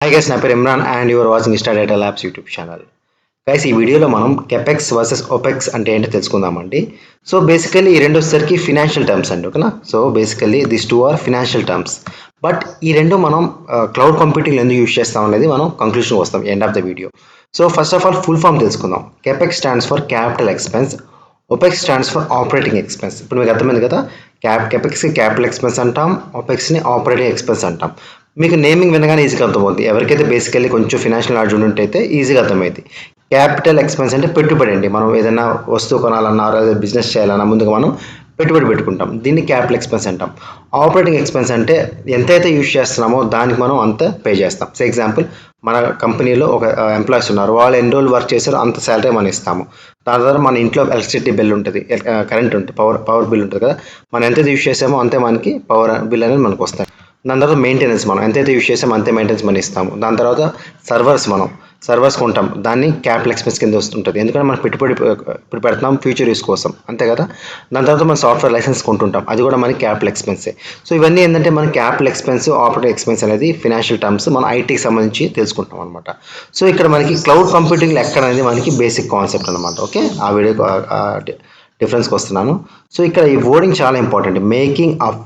Hi guys, నా పేరు Imran and your watching star data labs YouTube channel. Guys, ఈ వీడియోలో మనం కెపెక్స్ వర్సెస్ ఓపెక్స్ అంటే ఏంటో తెలుసుకుందామండి. సో బేసికల్లీ ఈ రెండు వచ్చేసరికి ఫినాన్షియల్ టర్మ్స్ అండి, ఓకేనా. So basically this two are financial terms. But ఈ రెండు మనం క్లౌడ్ కంప్యూటింగ్ ఎందుకు యూజ్ చేస్తాం అనేది మనం కంక్లూషన్ వస్తాం end of the video. So first of all full form తెలుసుకుందాం. Capex stands for capital expense, opex stands for operating expense. ఇప్పుడు మీకు అర్థమైంది కదా, కెపెక్స్కి క్యాపిటల్ ఎక్స్పెన్స్ అంటాం, ఓపెక్స్ని ఆపరేటింగ్ ఎక్స్పెన్స్ అంటాం. మీకు నేమింగ్ వినగానే ఈజీగా అర్థమవుతుంది. ఎవరికైతే బేసికల్లీ కొంచెం ఫినాన్షియల్ నాలెడ్జ్ ఉంటే ఈజీగా అర్థమైంది. క్యాపిటల్ ఎక్స్పెన్స్ అంటే పెట్టుబడి అండి. మనం ఏదైనా వస్తువు కొనాలన్నా లేదా బిజినెస్ చేయాలన్నా ముందుగా మనం పెట్టుబడి పెట్టుకుంటాం. దీన్ని క్యాపిటల్ ఎక్స్పెన్స్ అంటాం. ఆపరేటింగ్ ఎక్స్పెన్స్ అంటే ఎంతైతే యూజ్ చేస్తున్నామో దానికి మనం అంత పే చేస్తాం. ఫర్ ఎగ్జాంపుల్, మన కంపెనీలో ఒక ఎంప్లాయీస్ ఉన్నారు, వాళ్ళు ఎన్ని రోజులు వర్క్ చేశారో అంత శాలరీ మనం ఇస్తాము. దాని ద్వారా మన ఇంట్లో ఎలక్ట్రిసిటీ బిల్ ఉంటుంది, కరెంట్ ఉంటుంది, పవర్ బిల్ ఉంటుంది కదా. మనం ఎంతైతే యూజ్ చేసామో అంతే మనకి పవర్ బిల్ అనేది మనకు వస్తాయి. దాని తర్వాత మెయింటెనెన్స్, మనం ఎంతైతే యూజ్ చేసామో అంతే మెయింటెనెన్స్ మనం ఇస్తాము. దాని తర్వాత సర్వర్స్ కొంటాం, దాన్ని క్యాపిటల్ ఎక్స్పెన్స్ కింద వస్తుంటుంది. ఎందుకంటే మనం పెట్టుబడి ఇప్పుడు పెడుతున్నాం ఫ్యూచర్ యూస్ కోసం, అంతే కదా. దాని తర్వాత మనం సాఫ్ట్వేర్ లైసెన్స్ కొంటుంటాం, అది కూడా మనకి క్యాపిటల్ ఎక్స్పెన్సే. సో ఇవన్నీ ఏంటంటే మన క్యాపిటల్ ఎక్స్పెన్స్, ఆపరేటింగ్ ఎక్స్పెన్స్ అనేది ఫినాన్షియల్ టర్మ్స్ మన ఐటీకి సంబంధించి తెలుసుకుంటాం అనమాట. సో ఇక్కడ మనకి క్లౌడ్ కంప్యూటింగ్ లెక్క అనేది మనకి బేసిక్ కాన్సెప్ట్ అనమాట. ఓకే, ఆ వీడియో డిఫరెన్స్కి వస్తున్నాను. సో ఇక్కడ ఈ వర్డింగ్ చాలా important. Making up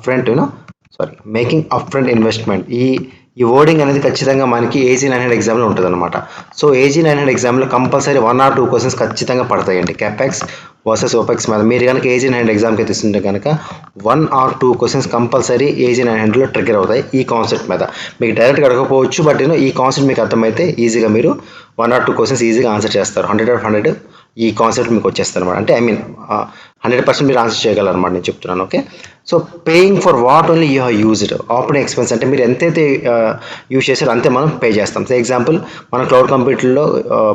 front investment. ఈ వర్డింగ్ అనేది ఖచ్చితంగా మనకి ఏజీ 900 ఎగ్జామ్లో ఉంటుంది అనమాట. సో ఏజీ 900 ఎగ్జామ్లో కంపల్సరీ 1 or 2 క్వశ్చన్స్ ఖచ్చితంగా పడతాయండి. కెపెక్స్ వర్సెస్ ఓపెక్స్ మీద మీరు కనుక ఏజీ 900 ఎగ్జామ్కి తీసుకుంటే కనుక 1 or 2 క్వశ్చన్స్ కంపల్సరీ ఏజీ 900లో ట్రిగర్ అవుతాయి ఈ కాన్సెప్ట్ మీద. మీకు డైరెక్ట్గా అడగకపోవచ్చు, బట్ ఈ కాన్సెప్ట్ మీకు అర్థమైతే ఈజీగా మీరు 1 or 2 క్వశ్చన్స్ ఈజీగా ఆన్సర్ చేస్తారు. 100 ఈ కాన్సెప్ట్ మీకు వచ్చేస్తారు అనమాట. అంటే 100% మీరు ఆన్సర్ చేయగలరు అనమాట, నేను చెప్తున్నాను. Okay, so paying for what only you have used. Operating expense అంటే మీరు ఎంతైతే యూజ్ చేశారో అంతే మనం పే చేస్తాం. ఫర్ ఎగ్జాంపుల్, మనం క్లౌడ్ కంప్యూటింగ్లో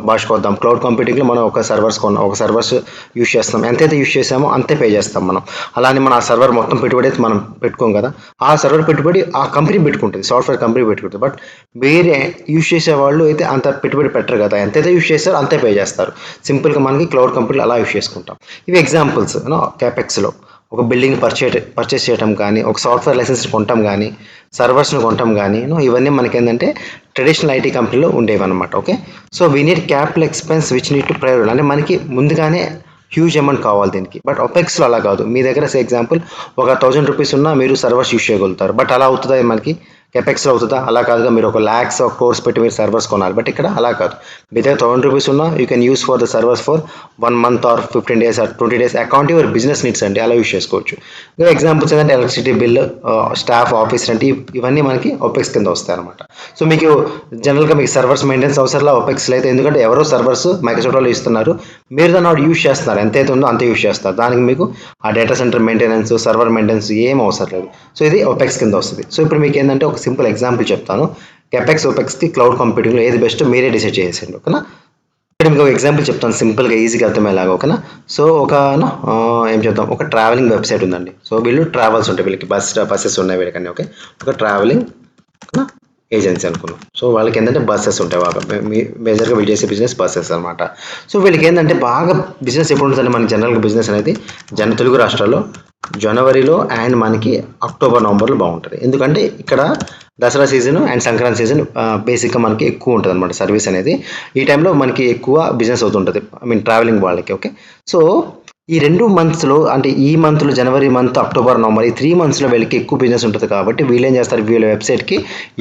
భాషకొద్దాం. క్లౌడ్ కంప్యూటింగ్లో మనం ఒక సర్వర్స్ యూజ్ చేస్తాం, ఎంతైతే యూజ్ చేసామో అంతే పే చేస్తాం మనం. అలానే మన ఆ సర్వర్ మొత్తం పెట్టుబడి అయితే మనం పెట్టుకోం కదా, ఆ సర్వర్ పెట్టుబడి ఆ కంపెనీ పెట్టుకుంటుంది, సాఫ్ట్వేర్ కంపెనీ పెట్టుకుంటుంది. బట్ వేరే యూజ్ చేసే వాళ్ళు అయితే అంత పెట్టుబడి పెట్టరు కదా, ఎంతైతే యూజ్ చేస్తారో అంతే పే చేస్తారు. సింపుల్గా మనకి క్లౌడ్ కంపెనీలు అలా యూజ్ చేసుకుంటాం. ఇవి ఎగ్జాంపుల్స్ క్యాపెక్స్లో. ఒక బిల్డింగ్ పర్చేస్ చేయడం కానీ, ఒక సాఫ్ట్వేర్ లైసెన్స్ కొంటాం కానీ, సర్వర్స్ను కొంటాం కానీ, ఇవన్నీ మనకి ఏంటంటే ట్రెడిషనల్ ఐటీ కంపెనీలో ఉండేవి అనమాట. Okay, so we need capital expense which need to private, అంటే మనకి ముందుగానే హ్యూజ్ అమౌంట్ కావాలి దీనికి. బట్ ఒపెక్స్లో అలా కాదు. మీ దగ్గర ఫర్ ఎగ్జాంపుల్ ఒక 1000 రూపీస్ ఉన్నా మీరు సర్వర్స్ యూజ్ చేయగలుగుతారు. బట్ అలా అవుతుందా మనకి కెపెక్స్లో అవుతుందా? అలా కాదుగా. మీరు ఒక ల్యాక్స్ ఆఫ్ కోర్స్ పెట్టి మీరు సర్వర్స్ కొనాలి. బట్ ఇక్కడ అలా కాదు. మీ దగ్గర 1000 రూపీస్ ఉన్నా you can use for the servers for 1 month or 15 days or 20 days account your business needs అండి, అలా యూస్ చేసుకోవచ్చు. ఇంకా ఎగ్జాంపుల్స్ ఏంటంటే electricity bill, staff, office rent, ఇవన్నీ మనకి ఓపెక్స్ కింద వస్తాయి అనమాట. సో మీకు జనరల్గా మీకు సర్వర్స్ మెయింటెన్స్ అవసరంలా ఓపెక్స్లో అయితే, ఎందుకంటే ఎవరో సర్వర్స్ మైక్రోసాఫ్ట్ వాళ్ళు ఇస్తున్నారు, మీరు దాన్ని వాడు యూజ్ చేస్తున్నారు, ఎంతైతే ఉందో అంతే యూజ్ చేస్తారు. దానికి మీకు ఆ data centre maintenance, server maintenance ఏం అవసరం లేదు. సో ఇది ఓపెక్స్ కింద వస్తుంది. సో ఇప్పుడు మీకు ఏంటంటే ఒక సింపుల్ ఎగ్జాంపుల్ చెప్తాను. కెపెక్స్ ఓపెక్స్కి క్లౌడ్ కంప్యూటింగ్లో ఏది బెస్ట్ మీరే డిసైడ్ చేసేయండి, ఓకేనా. ఇక్కడ మీకు ఒక ఎగ్జాంపుల్ చెప్తాను, సింపుల్గా ఈజీగా అర్థమయ్యేలాగా, ఓకేనా. సో ఏం చెప్తాం, ఒక ట్రావెలింగ్ వెబ్సైట్ ఉందండి. సో వీళ్ళు ట్రావెల్స్ ఉంటాయి, వీళ్ళకి బస్సెస్ ఉన్నాయి వీళ్ళకన్నీ. ఓకే, ఒక ట్రావెలింగ్ ఏజెన్సీ అనుకున్నాం. సో వాళ్ళకి ఏంటంటే బస్సెస్ ఉంటాయి బాగా, మేజర్గా వీళ్ళు చేసే బిజినెస్ బస్సెస్ అనమాట. సో వీళ్ళకి ఏంటంటే బాగా బిజినెస్ ఎప్పుడు ఉంటుందంటే, మనకి జనరల్గా బిజినెస్ అనేది తెలుగు రాష్ట్రాల్లో జనవరిలో అండ్ మనకి అక్టోబర్, నవంబర్లో బాగుంటుంది. ఎందుకంటే ఇక్కడ Dasara season and Sankranti season బేసిక్గా మనకి ఎక్కువ ఉంటుంది అనమాట సర్వీస్ అనేది. ఈ టైంలో మనకి ఎక్కువ బిజినెస్ అవుతుంటుంది, ట్రావెలింగ్ వాళ్ళకి. ఓకే, సో ఈ 2 మంత్స్లో, అంటే ఈ మంత్లో జనవరి మంత్, అక్టోబర్, నవంబర్, ఈ 3 మంత్స్లో వీళ్ళకి ఎక్కువ బిజినెస్ ఉంటుంది. కాబట్టి వీళ్ళు ఏం చేస్తారు, వీళ్ళ వెబ్సైట్కి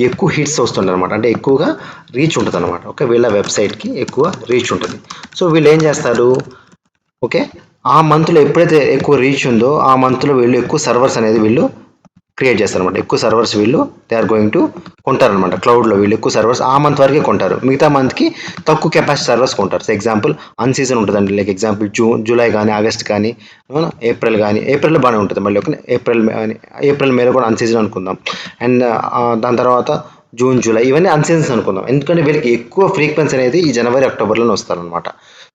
ఎక్కువ హిట్స్ వస్తుంటారు అనమాట, అంటే ఎక్కువగా రీచ్ ఉంటుంది అనమాట. ఓకే, వీళ్ళ వెబ్సైట్కి ఎక్కువ రీచ్ ఉంటుంది. సో వీళ్ళు ఏం చేస్తారు, ఓకే, ఆ మంత్లో ఎప్పుడైతే ఎక్కువ రీచ్ ఉందో ఆ మంత్లో వీళ్ళు ఎక్కువ సర్వర్స్ అనేది వీళ్ళు క్రియేట్ చేస్తారనమాట. ఎక్కువ సర్వర్స్ వీళ్ళు దే ఆర్ గోయింగ్ టు కొంటారనమాట. క్లౌడ్లో వీళ్ళు ఎక్కువ సర్వర్స్ ఆ మంత్ వరకే కొంటారు, మిగతా మంత్కి తక్కువ కెపాసిటీ సర్వర్స్ కొంటారు. ఫర్ ఎగ్జాంపుల్ అన్ సీజన్ ఉంటుందండి, లైక్ ఎగ్జాంపుల్ జూలై కానీ, ఆగస్ట్ కానీ, ఏప్రిల్ కానీ. ఏప్రిల్లో బాగానే ఉంటుంది మళ్ళీ. ఓకే, ఏప్రిల్ మేలో కూడా అన్ సీజన్ అనుకుందాం. అండ్ దాని తర్వాత జూన్, జూలై ఇవన్నీ అన్ సీజన్స్ అనుకుందాం. ఎందుకంటే వీళ్ళకి ఎక్కువ ఫ్రీక్వెన్సీ అనేది ఈ జనవరి, అక్టోబర్లోనే వస్తారనమాట.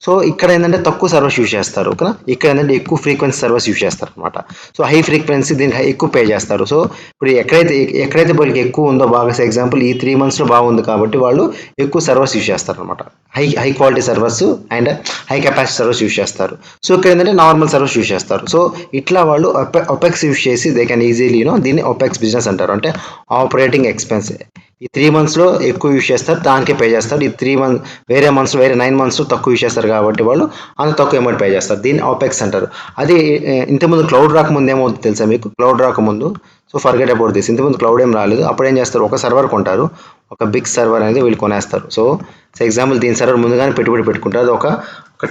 సో ఇక్కడ ఏంటంటే తక్కువ సర్వర్స్ యూజ్ చేస్తారు, ఓకేనా. ఇక్కడ ఏంటంటే ఎక్కువ ఫ్రీక్వెన్సీ సర్వర్స్ యూజ్ చేస్తారు అనమాట. సో హై ఫ్రీక్వెన్సీ దీనికి ఎక్కువ పే చేస్తారు. సో ఇప్పుడు ఎక్కడైతే వీళ్ళకి ఎక్కువ ఉందో బాగా, ఎగ్జాంపుల్ ఈ 3 మంత్స్లో బాగుంది కాబట్టి వాళ్ళు ఎక్కువ సర్వర్స్ యూజ్ చేస్తారు అనమాట. High quality servers and high capacity servers use చేస్తారు. సో ఇక్కడ ఏంటంటే నార్మల్ సర్వర్స్ యూస్ చేస్తారు. సో ఇట్లా వాళ్ళు ఒపెక్స్ యూస్ చేసి దే కెన్ ఈజీలీ దీన్ని ఒపెక్స్ బిజినెస్ అంటారు. అంటే ఆపరేటింగ్ ఎక్స్పెన్స్. ఈ 3 monthsలో ఎక్కువ యూస్ చేస్తారు, దానికే పే చేస్తారు. ఈ 3 months వేరే 9 months తక్కువ యూస్ చేస్తారు కాబట్టి వాళ్ళు అంత తక్కువ అమౌంట్ పే చేస్తారు. దీన్ని ఆపెక్స్ అంటారు. అది ఇంతకుముందు క్లౌడ్ రాకముందు ఏమవుతుంది తెలుసా మీకు? క్లౌడ్ రాకముందు, సో ఫర్గెట్ అబౌట్ దిస్, ఇంతకుముందు క్లౌడ్ ఏం రాలేదు. అప్పుడు ఏం చేస్తారు, ఒక సర్వర్ కొంటారు, ఒక బిగ్ సర్వర్ అనేది వీళ్ళు కొనేస్తారు. సో ఎగ్జాంపుల్ దీని సర్వర్ ముందుగానే పెట్టుబడి పెట్టుకుంటారు. అది ఒక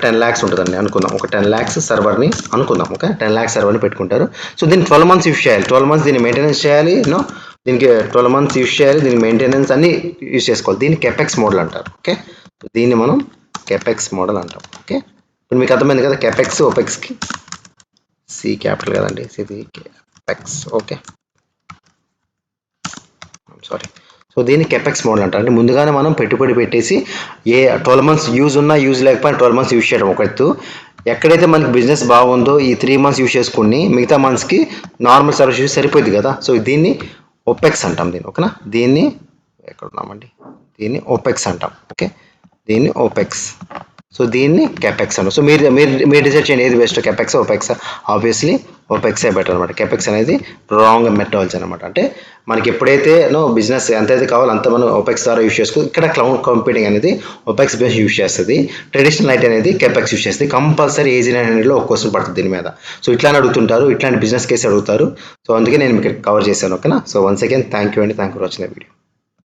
10 lakhs ఉంటుందండి అనుకుందాం. ఒక 10 lakhs సర్వర్ని అనుకుందాం. ఓకే, 10 lakhs సర్వర్ని పెట్టుకుంటారు. సో దీన్ని 12 months యూస్ చేయాలి. 12 months దీన్ని మెయింటెనెన్స్ చేయాలి. దీనికి 12 months యూస్ చేయాలి. దీనికి మెయింటెనెన్స్ అన్ని యూస్ చేసుకోవాలి. దీన్ని కెపెక్స్ మోడల్ అంటారు. ఓకే, దీన్ని మనం కెపెక్స్ మోడల్ అంటాం. ఓకే, ఇప్పుడు మీకు అర్థమైంది కదా కెపెక్స్ ఓపెక్స్కి. సి క్యాపిటల్ కదండి, ఇది కెపెక్స్. Okay, sorry. సో దీన్ని కెపెక్స్ మోడల్ అంటారు. అంటే ముందుగానే మనం పెట్టుబడి పెట్టేసి 12 months యూజ్ ఉన్నా యూజ్ లేకపోయినా 12 months యూజ్ చేయడం ఒక ఎత్తు. ఎక్కడైతే మనకి బిజినెస్ బాగుందో ఈ 3 months యూజ్ చేసుకుని మిగతా మంత్స్కి నార్మల్ సర్వీస్ యూజ్ సరిపోద్ది కదా. సో దీన్ని ఒపెక్స్ అంటాం. దీన్ని ఓకేనా, దీన్ని ఎక్కడ ఉన్నామండి, దీన్ని ఓపెక్స్ అంటాం. ఓకే, దీన్ని ఓపెక్స్. సో దీన్ని కెపెక్స్ అంటాం. సో మీరు డిసైడ్ చేయండి ఏది బెస్ట్, కెపెక్స్ ఓపెక్స్. ఆబ్వియస్లీ ఓపెక్సే బెటర్ అనమాట. కెపెక్స్ అనేది రాంగ్ మెథడాలజీ అనమాట. అంటే మనకి ఎప్పుడైతే బిజినెస్ ఎంతైతే కావాలో అంత మనం ఓపెక్స్ ద్వారా యూస్ చేసుకో. ఇక్కడ క్లౌడ్ కంప్యూటింగ్ అనేది ఓపెక్స్ బేస్ యూస్ చేస్తుంది. ట్రెడిషనల్ ఐటీ అనేది కెపెక్స్ యూస్ చేస్తుంది. కంపల్సరీ ఏజీ 900లో ఒక క్వశ్చన్ పడుతుంది దీని మీద. సో ఇట్లానే అడుగుతుంటారు, ఇట్లాంటి బిజినెస్ కేసు అడుగుతారు. సో అందుకే నేను మీకు కవర్ చేశాను. ఓకేనా. So once again thank you అండి, thank you for watching the video.